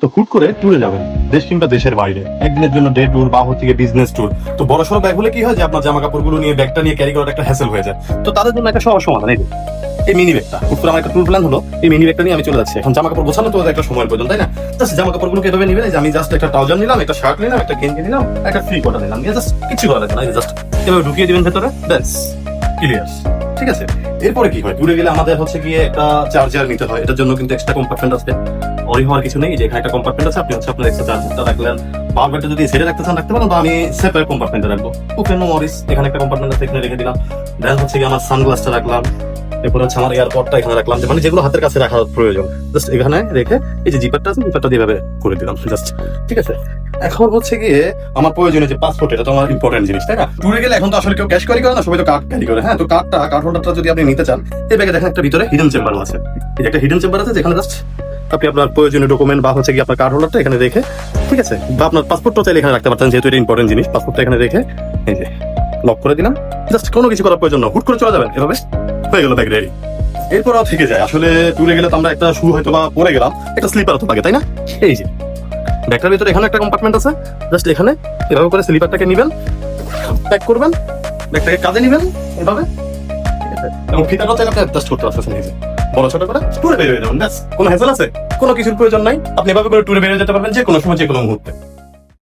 তো হুট করে ট্যুরে যাবেন দেশ কিংবা দেশের বাইরে একদিনের জন্য ডে ট্যুর বা হচ্ছে বিজনেস ট্যুর। তো বড় সড়ো ব্যাগ হলে কি হয় যে আপনার জামা কাপড়গুলো নিয়ে ব্যাগটা নিয়ে ক্যারি করাটা একটা হ্যাসেল হয়ে যায়। তো তাদের জন্য একটা সহজ সমাধান এই মিনি ব্যাগটা। হুট করে আমার একটা ট্যুর প্ল্যান হলো, এই মিনি ব্যাগটা নিয়ে আমি চলে যাচ্ছি। এখন জামা কাপড় গোছানো তো একটা সময়ের প্রয়োজন, তাই না? জাস্ট জামা কাপড়গুলোকে এভাবে নিবেন, যে আমি জাস্ট একটা ট্রাউজার নিলাম, একটা শার্ট নিলাম, একটা গেঞ্জি নিলাম, একটা ফ্রি কোটা নিলাম, জাস্ট কিছু করা লাগবে না, জাস্ট এভাবে ঢুকিয়ে দিবেন ভেতরে, ব্যাস ক্লিয়ার। ঠিক আছে, এরপরে কি হয়, ট্যুরে গেলে আমাদের হচ্ছে গিয়ে একটা চার্জার নিতে হয়। এটার জন্য কিন্তু এক্সট্রা কম্পার্টমেন্ট আছে, অরি হওয়ার কিছু নেই। যে এখানে একটা কম্পার্টমেন্ট আছে, আপনি হচ্ছে আপনার এক্সট্রা চার্জারটা রাখলেন। পাওয়ার ব্যাংকটা যদি ছেড়ে রাখতে চান রাখতে পারেন, বা আমি সেপারেট কম্পার্টমেন্টে রাখবো। ওকে, নো ওয়ারিস। এখানে একটা কম্পার্টমেন্ট আছে, এখানে রেখে দিলাম। দেন হচ্ছে গিয়ে আমার সানগ্লাসটা রাখলাম, এরপর হচ্ছে আমার এয়ারপডটা এখানে রাখলাম, মানে যেগুলো হাতের কাছে রাখার প্রয়োজন জাস্ট এখানে রেখে এই যে জিপারটা আছে, জিপারটা দিয়ে এভাবে করে দিলাম জাস্ট। ঠিক আছে, এখন হচ্ছে গিয়ে আমার প্রয়োজনীয় যে পাসপোর্ট, এটা তো আমার ইম্পর্টেন্ট জিনিস, তাই না? ট্যুরে গেলে এখন তো আসলে কেউ ক্যাশ ক্যারি করে না, সবাই তো কার্ড ক্যারি করে। হ্যাঁ, তো কার্ড হোল্ডারটা যদি আপনি নিতে চান, এই ব্যাগে দেখেন একটা ভিতরে হিডেন চেম্বারও আছে। এই যে একটা হিডেন চেম্বার আছে, যেখানে জাস্ট আপনি আপনার প্রয়োজনীয় ডকুমেন্ট বা হচ্ছে কি আপনার কার্ড হোল্ডারটা এখানে রেখে, ঠিক আছে, বা আপনার পাসপোর্টটা চাইলে এখানে রাখতে পারতেন, যেহেতু এটা ইম্পর্টেন্ট জিনিস। পাসপোর্টটা এখানে রেখে এই যে লক করে দিলাম, জাস্ট কোনো কিছু করার প্রয়োজন না, হুট করে চলে যাবেন, এভাবে হয়ে গেল ব্যাগ রেডি। এরপরও থেকে যায় আসলে ট্যুরে গেলে তো আমরা একটা শু হয়তো বা পরে গেলাম, একটা স্লিপার তো লাগে, তাই না? এই যে ব্যাগটার ভিতরে এখানে একটা কম্পার্টমেন্ট আছে, জাস্ট এখানে এভাবে করে স্লিপারটাকে নিবেন, প্যাক করবেন, ব্যাগটাকে কাঁধে নিবেন এভাবে, ঠিক আছে? এবং ফিতাটা চাইলে আপনি অ্যাডজাস্ট করতে পারছেন, এই যে বড় ছোট করে ট্যুরে বের হয়ে যাবেন, ব্যাস। কোনো হ্যাসেল আছে? কোনো কিছুর প্রয়োজন নাই। আপনি এভাবে করে ট্যুরে বেরিয়ে যেতে পারবেন যে কোনো সময়, যে কোনো মুহূর্তে।